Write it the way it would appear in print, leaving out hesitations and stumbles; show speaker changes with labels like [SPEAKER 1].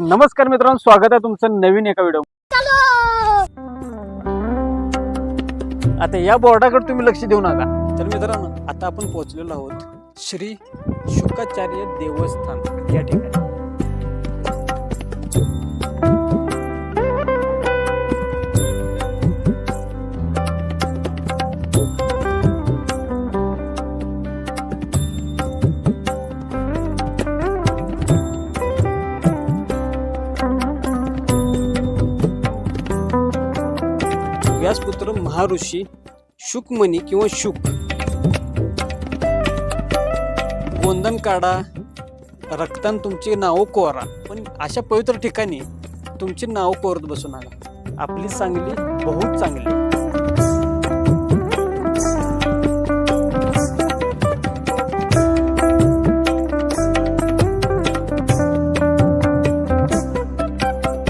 [SPEAKER 1] नमस्कार मित्रांनो, स्वागत आहे तुमचं नवीन एका व्हिडिओ. आता या बोर्डाकडे तुम्ही लक्ष देऊ नका. तर मित्रांनो, आता आपण पोहोचलेलो आहोत श्री शुकाचार्य देवस्थान या ठिकाणी. व्यासपुत्र महर्षी शुकमणी किंवा शुक गोंधन काढा, रक्तान तुमची नावं कोरा. पण अशा पवित्र ठिकाणी तुमची नावं कोरत बसू नका. आपली सांगली बहुत चांगली.